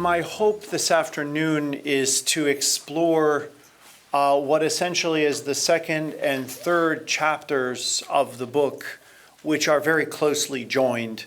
My hope this afternoon is to explore what essentially is the second and third chapters of the book, which are very closely joined.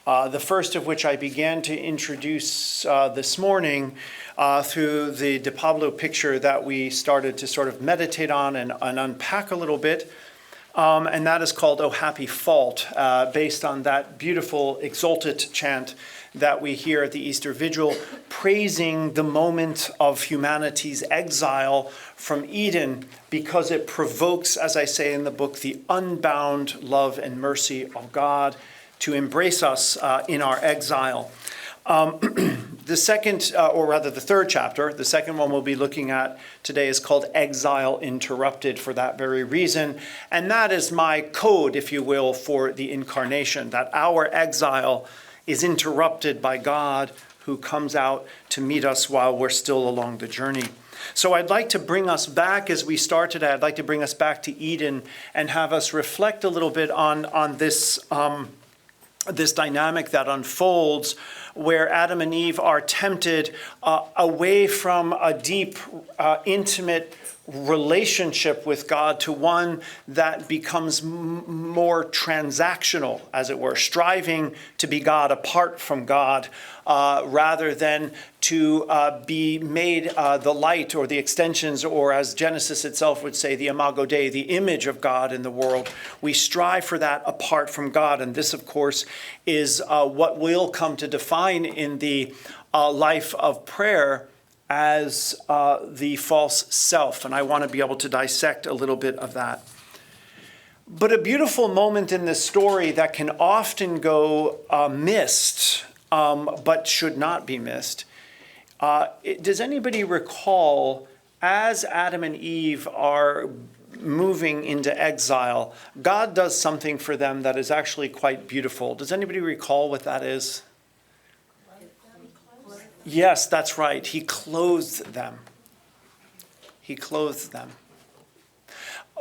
The first of which I began to introduce this morning through the De Pablo picture that we started to sort of meditate on and unpack a little bit. And that is called O Happy Fault, based on that beautiful exultet chant that we hear at the Easter Vigil, praising the moment of humanity's exile from Eden because it provokes, as I say in the book, the unbound love and mercy of God to embrace us in our exile. The second, or rather the third chapter, the second one we'll be looking at today is called Exile Interrupted for that very reason. And that is my code, if you will, for the Incarnation, that our exile is interrupted by God who comes out to meet us while we're still along the journey. So I'd like to bring us back, as we start today, I'd like to bring us back to Eden and have us reflect a little bit on this this dynamic that unfolds where Adam and Eve are tempted away from a deep, intimate relationship with God to one that becomes more transactional, as it were, striving to be God apart from God, rather than to be made the light or the extensions, or as Genesis itself would say, the imago Dei, the image of God in the world. We strive for that apart from God. And this, of course, is what we'll come to define in the life of prayer as the false self. And I want to be able to dissect a little bit of that. But a beautiful moment in this story that can often go missed, but should not be missed. Does anybody recall, as Adam and Eve are moving into exile, God does something for them that is actually quite beautiful? Does anybody recall what that is? Yes, that's right. He clothed them. He clothed them.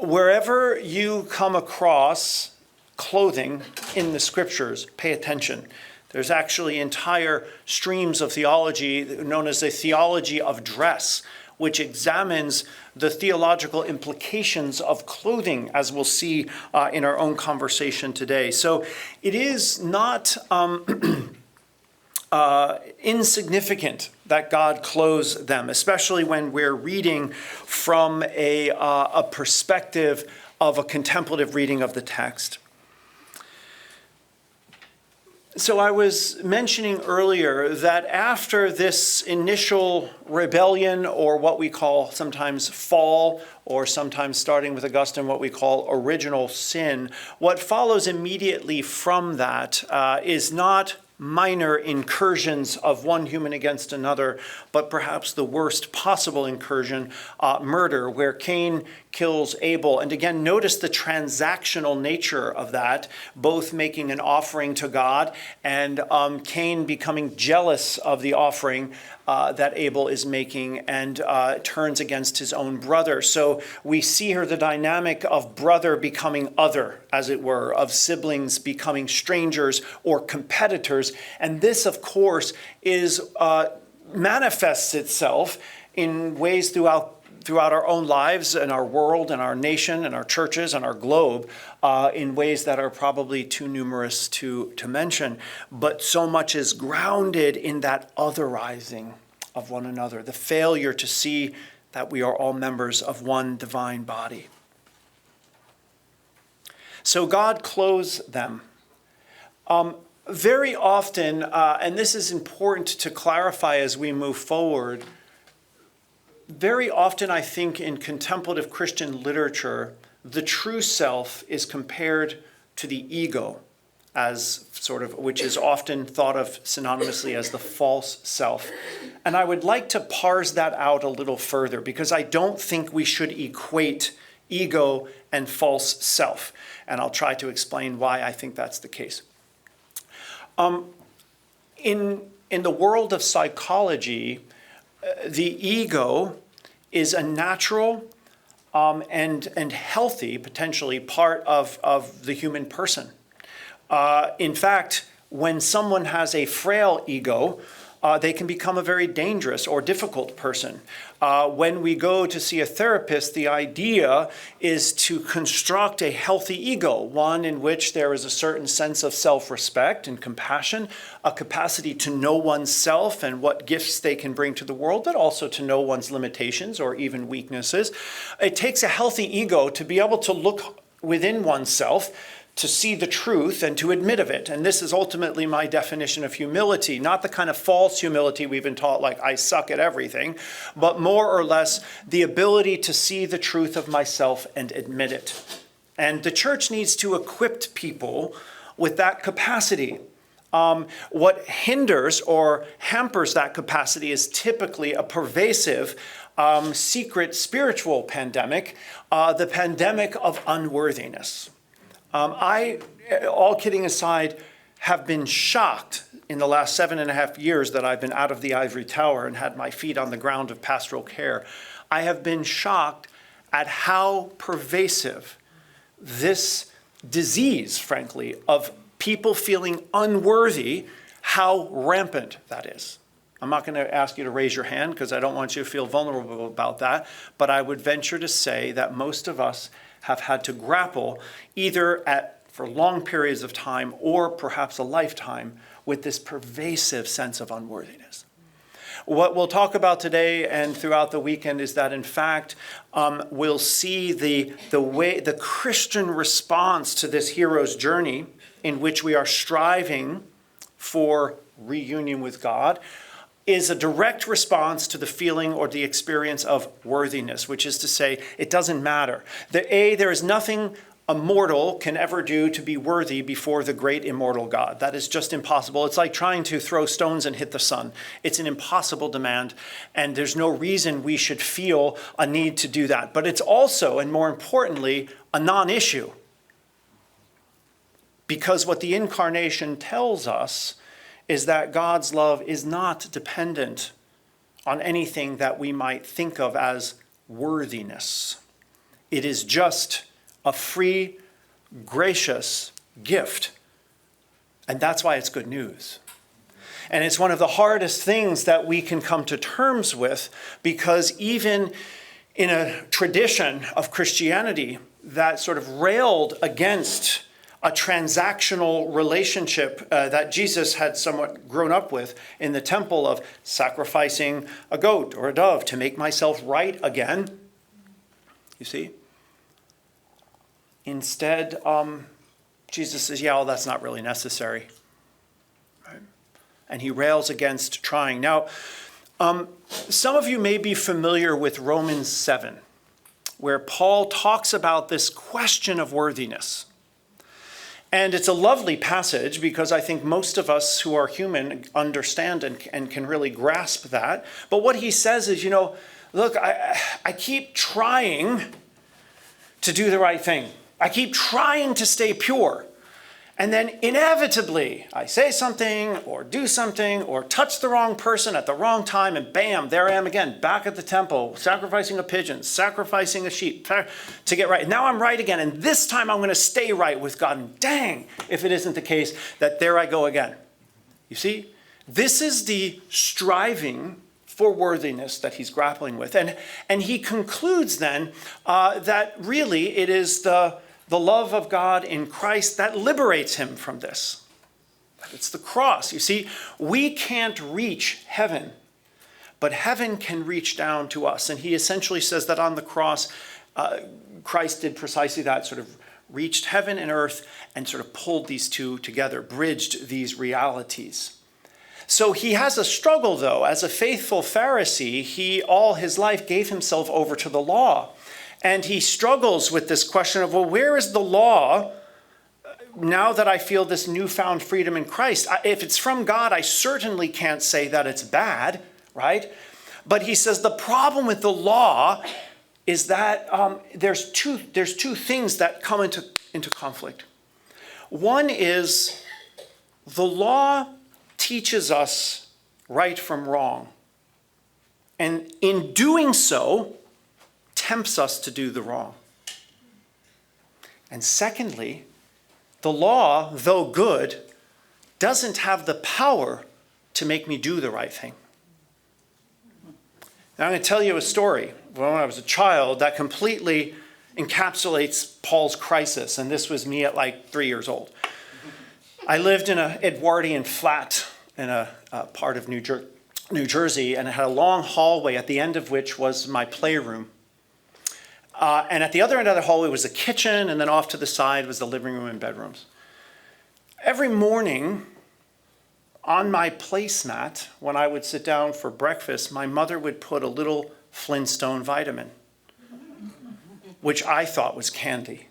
Wherever you come across clothing in the scriptures, pay attention. There's actually entire streams of theology known as the theology of dress, which examines the theological implications of clothing, as we'll see in our own conversation today. So it is not insignificant that God clothes them, especially when we're reading from a perspective of a contemplative reading of the text. So I was mentioning earlier that after this initial rebellion, or what we call sometimes fall, or sometimes starting with Augustine, what we call original sin, what follows immediately from that is not minor incursions of one human against another, but perhaps the worst possible incursion, murder, where Cain kills Abel. And again, notice the transactional nature of that, both making an offering to God and Cain becoming jealous of the offering that Abel is making and turns against his own brother. So we see here the dynamic of brother becoming other, as it were, of siblings becoming strangers or competitors. And this, of course, is manifests itself in ways throughout our own lives and our world and our nation and our churches and our globe in ways that are probably too numerous to mention. But so much is grounded in that otherizing of one another, the failure to see that we are all members of one divine body. So God clothes them. Very often, and this is important to clarify as we move forward, very often I think in contemplative Christian literature, the true self is compared to the ego, as sort of, which is often thought of synonymously as the false self. And I would like to parse that out a little further, because I don't think we should equate ego and false self. And I'll try to explain why I think that's the case. In the world of psychology, the ego is a natural and healthy, potentially, part of the human person. In fact, when someone has a frail ego, they can become a very dangerous or difficult person. When we go to see a therapist, the idea is to construct a healthy ego, one in which there is a certain sense of self-respect and compassion, a capacity to know oneself and what gifts they can bring to the world, but also to know one's limitations or even weaknesses. It takes a healthy ego to be able to look within oneself, to see the truth and to admit of it. And this is ultimately my definition of humility, not the kind of false humility we've been taught, like I suck at everything, but more or less the ability to see the truth of myself and admit it. And the church needs to equip people with that capacity. What hinders or hampers that capacity is typically a pervasive, secret spiritual pandemic, the pandemic of unworthiness. I, all kidding aside, have been shocked in the last 7.5 years that I've been out of the ivory tower and had my feet on the ground of pastoral care. I have been shocked at how pervasive this disease, frankly, of people feeling unworthy, how rampant that is. I'm not going to ask you to raise your hand because I don't want you to feel vulnerable about that, but I would venture to say that most of us have had to grapple either for long periods of time or perhaps a lifetime with this pervasive sense of unworthiness. What we'll talk about today and throughout the weekend is that, in fact, we'll see the Christian response to this hero's journey in which we are striving for reunion with God is a direct response to the feeling or the experience of worthiness, which is to say, it doesn't matter. There is nothing a mortal can ever do to be worthy before the great immortal God. That is just impossible. It's like trying to throw stones and hit the sun. It's an impossible demand, and there's no reason we should feel a need to do that. But it's also, and more importantly, a non-issue. Because what the Incarnation tells us is that God's love is not dependent on anything that we might think of as worthiness. It is just a free, gracious gift. And that's why it's good news. And it's one of the hardest things that we can come to terms with, because even in a tradition of Christianity that sort of railed against a transactional relationship that Jesus had somewhat grown up with in the temple of sacrificing a goat or a dove to make myself right again. You see? Instead, Jesus says, yeah, well, that's not really necessary. Right? And he rails against trying. Now, some of you may be familiar with Romans 7, where Paul talks about this question of worthiness. And it's a lovely passage because I think most of us who are human understand and can really grasp that. But what he says is, look, I keep trying to do the right thing. I keep trying to stay pure. And then inevitably, I say something or do something or touch the wrong person at the wrong time, and bam, there I am again, back at the temple, sacrificing a pigeon, sacrificing a sheep to get right. Now I'm right again, and this time I'm going to stay right with God. And dang, if it isn't the case, that there I go again. You see, this is the striving for worthiness that he's grappling with. And he concludes then that really it is the love of God in Christ that liberates him from this. It's the cross. You see, we can't reach heaven, but heaven can reach down to us. And he essentially says that on the cross, Christ did precisely that, sort of reached heaven and earth and sort of pulled these two together, bridged these realities. So he has a struggle, though. As a faithful Pharisee, he all his life gave himself over to the law. And he struggles with this question of, well, where is the law now that I feel this newfound freedom in Christ? If it's from God, I certainly can't say that it's bad, right? But he says the problem with the law is that there's two things that come into conflict. One is the law teaches us right from wrong. And in doing so, tempts us to do the wrong. And secondly, the law, though good, doesn't have the power to make me do the right thing. Now I'm going to tell you a story. When I was a child, that completely encapsulates Paul's crisis, and this was me at like 3 years old. I lived in an Edwardian flat in a part of New Jersey, and it had a long hallway at the end of which was my playroom. And at the other end of the hallway was the kitchen, and then off to the side was the living room and bedrooms. Every morning on my placemat, when I would sit down for breakfast, my mother would put a little Flintstone vitamin, which I thought was candy.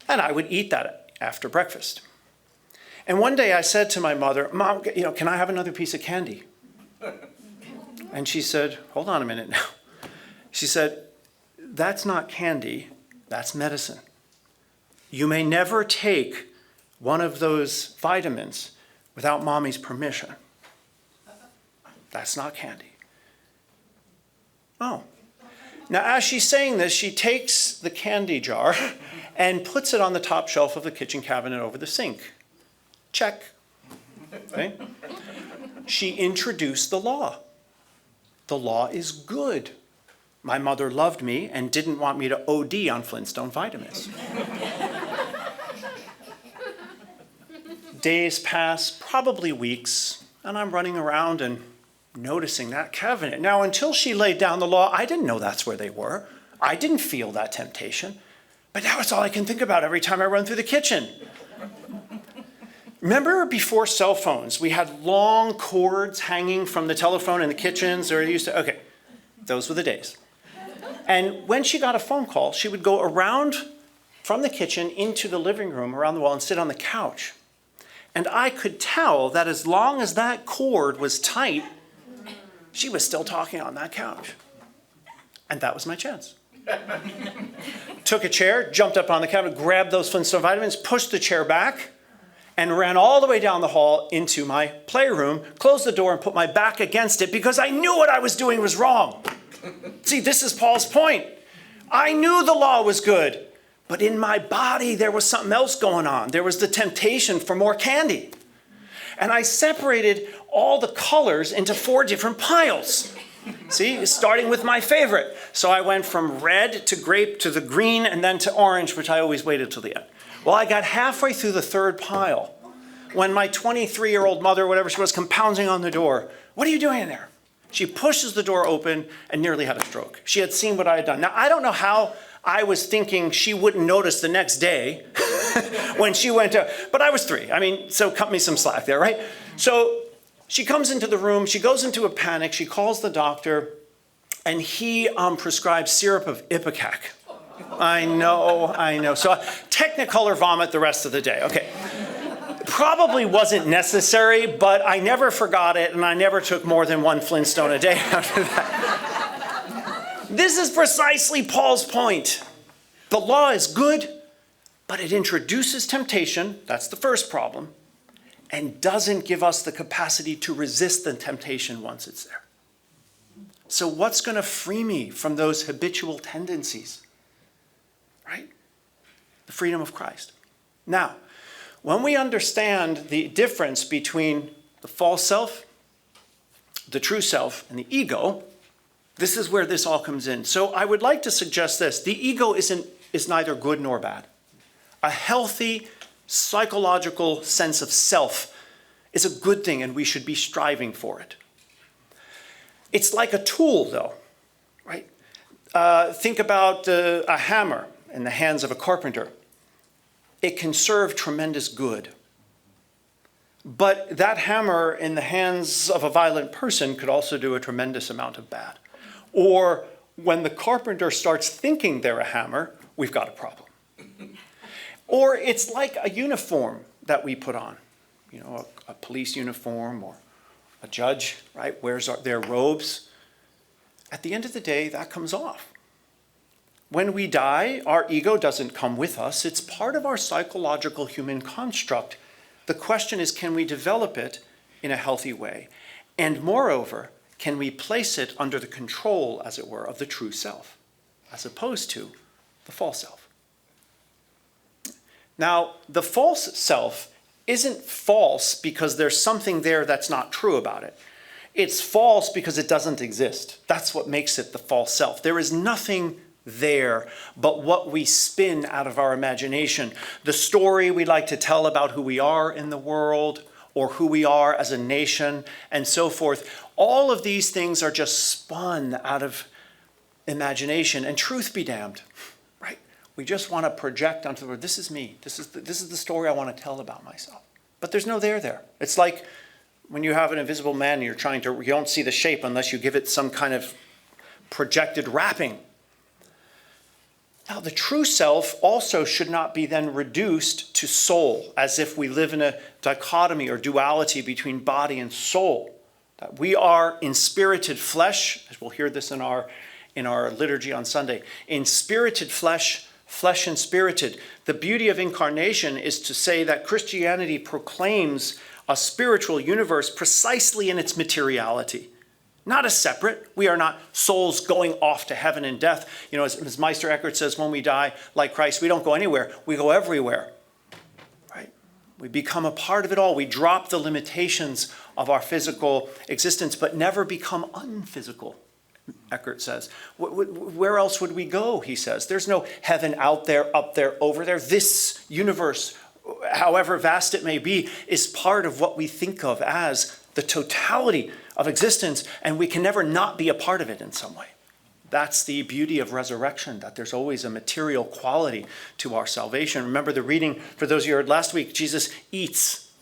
And I would eat that after breakfast. And one day I said to my mother, Mom, can I have another piece of candy? And she said, hold on a minute now. She said, that's not candy, that's medicine. You may never take one of those vitamins without Mommy's permission. That's not candy. Oh. Now, as she's saying this, she takes the candy jar and puts it on the top shelf of the kitchen cabinet over the sink. Check. Okay? She introduced the law. The law is good. My mother loved me and didn't want me to OD on Flintstone vitamins. Days pass, probably weeks, and I'm running around and noticing that cabinet. Now, until she laid down the law, I didn't know that's where they were. I didn't feel that temptation. But now it's all I can think about every time I run through the kitchen. Remember before cell phones, we had long cords hanging from the telephone in the kitchens, or okay, those were the days. And when she got a phone call, she would go around from the kitchen into the living room around the wall and sit on the couch. And I could tell that as long as that cord was tight, she was still talking on that couch. And that was my chance. Took a chair, jumped up on the cabinet, grabbed those Flintstone vitamins, pushed the chair back, and ran all the way down the hall into my playroom, closed the door, and put my back against it because I knew what I was doing was wrong. See, this is Paul's point. I knew the law was good. But in my body, there was something else going on. There was the temptation for more candy. And I separated all the colors into 4 different piles. See, starting with my favorite. So I went from red to grape to the green and then to orange, which I always waited till the end. Well, I got halfway through the 3rd pile when my 23-year-old mother, whatever she was, come pounding on the door. What are you doing in there? She pushes the door open and nearly had a stroke. She had seen what I had done. Now, I don't know how I was thinking she wouldn't notice the next day when she went to, but I was 3. So cut me some slack there, right? So she comes into the room, she goes into a panic, she calls the doctor, and he prescribes syrup of Ipecac. I know. So technicolor vomit the rest of the day. Okay. Probably wasn't necessary, but I never forgot it, and I never took more than 1 Flintstone a day after that. This is precisely Paul's point. The law is good, but it introduces temptation. That's the first problem. And doesn't give us the capacity to resist the temptation once it's there. So what's going to free me from those habitual tendencies? Right? The freedom of Christ. Now, when we understand the difference between the false self, the true self, and the ego, this is where this all comes in. So I would like to suggest this. The ego is neither good nor bad. A healthy psychological sense of self is a good thing, and we should be striving for it. It's like a tool, though, right? Think about a hammer in the hands of a carpenter. It can serve tremendous good. But that hammer in the hands of a violent person could also do a tremendous amount of bad. Or when the carpenter starts thinking they're a hammer, we've got a problem. Or it's like a uniform that we put on, a police uniform or a judge, right, wears their robes. At the end of the day, that comes off. When we die, our ego doesn't come with us. It's part of our psychological human construct. The question is, can we develop it in a healthy way? And moreover, can we place it under the control, as it were, of the true self, as opposed to the false self? Now, the false self isn't false because there's something there that's not true about it. It's false because it doesn't exist. That's what makes it the false self. There is nothing there but what we spin out of our imagination. The story we like to tell about who we are in the world or who we are as a nation and so forth. All of these things are just spun out of imagination, and truth be damned, right? We just want to project onto the world, this is me. This is the story I want to tell about myself. But there's no there. It's like when you have an invisible man and you don't see the shape unless you give it some kind of projected wrapping. Now, the true self also should not be then reduced to soul, as if we live in a dichotomy or duality between body and soul. That we are inspirited flesh, as we'll hear this in our liturgy on Sunday, inspirited flesh, flesh inspirited. The beauty of incarnation is to say that Christianity proclaims a spiritual universe precisely in its materiality. Not as separate. We are not souls going off to heaven and death. You know, as Meister Eckhart says, when we die like Christ, we don't go anywhere. We go everywhere. Right? We become a part of it all. We drop the limitations of our physical existence, but never become unphysical, Eckhart says. Where else would we go, he says. There's no heaven out there, up there, over there. This universe, however vast it may be, is part of what we think of as the totality of existence, and we can never not be a part of it in some way. That's the beauty of resurrection, that there's always a material quality to our salvation. Remember the reading, for those of you who heard last week, Jesus eats,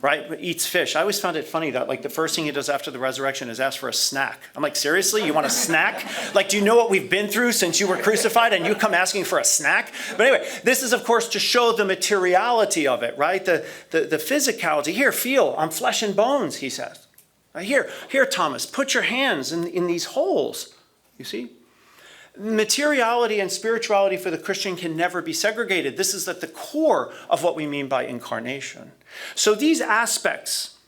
right? Eats fish. I always found it funny that like the first thing he does after the resurrection is ask for a snack. I'm like, seriously? You want a snack? Like, do you know what we've been through since you were crucified and you come asking for a snack? But anyway, this is of course to show the materiality of it, right? The physicality. Here, feel, I'm flesh and bones, he says. Here, Thomas, put your hands in these holes. You see? Materiality and spirituality for the Christian can never be segregated. This is at the core of what we mean by incarnation. So these aspects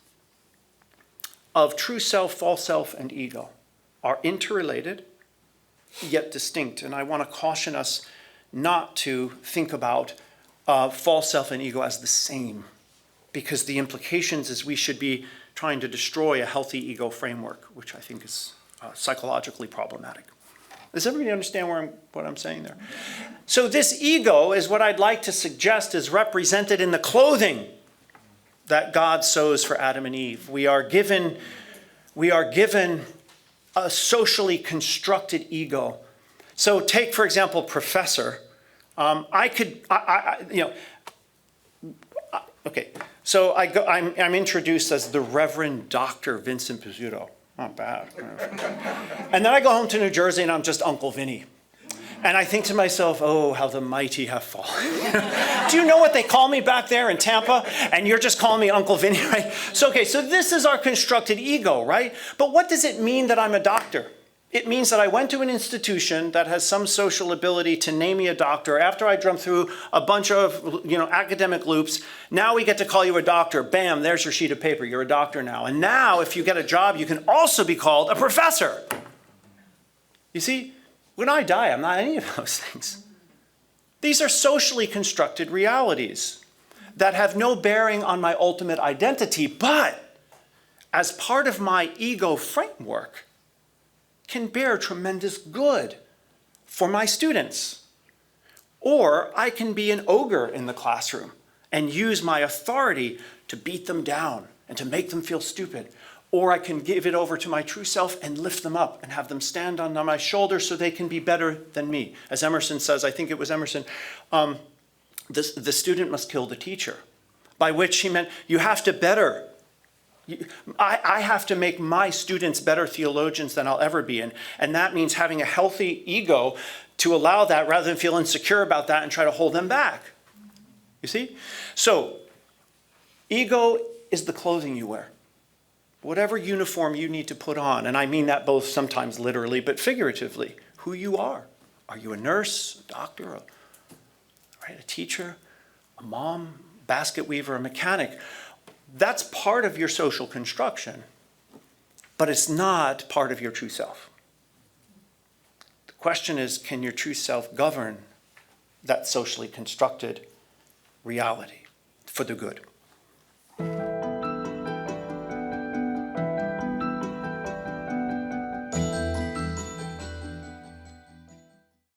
of true self, false self, and ego are interrelated, yet distinct. And I want to caution us not to think about false self and ego as the same, because the implications is we should be trying to destroy a healthy ego framework, which I think is psychologically problematic. Does everybody understand what I'm saying there? So this ego is what I'd like to suggest is represented in the clothing that God sews for Adam and Eve. We are given a socially constructed ego. So take, for example, professor. So I'm introduced as the Reverend Dr. Vincent Pizzuto. Not bad. And then I go home to New Jersey and I'm just Uncle Vinny. And I think to myself, oh, how the mighty have fallen. Do you know what they call me back there in Tampa? And you're just calling me Uncle Vinny, right? So this is our constructed ego, right? But what does it mean that I'm a doctor? It means that I went to an institution that has some social ability to name me a doctor. After I jumped through a bunch of academic loops, now we get to call you a doctor. Bam, there's your sheet of paper. You're a doctor now. And now if you get a job, you can also be called a professor. You see, when I die, I'm not any of those things. These are socially constructed realities that have no bearing on my ultimate identity, but as part of my ego framework, can bear tremendous good for my students. Or I can be an ogre in the classroom and use my authority to beat them down and to make them feel stupid. Or I can give it over to my true self and lift them up and have them stand on my shoulders so they can be better than me. As Emerson says, I think it was Emerson, the student must kill the teacher, by which he meant you have to better. I have to make my students better theologians than I'll ever be. And that means having a healthy ego to allow that rather than feel insecure about that and try to hold them back. You see? So, ego is the clothing you wear. Whatever uniform you need to put on, and I mean that both sometimes literally but figuratively, who you are. Are you a nurse, a doctor, a teacher, a mom, basket weaver, a mechanic? That's part of your social construction, but it's not part of your true self. The question is, can your true self govern that socially constructed reality for the good? you.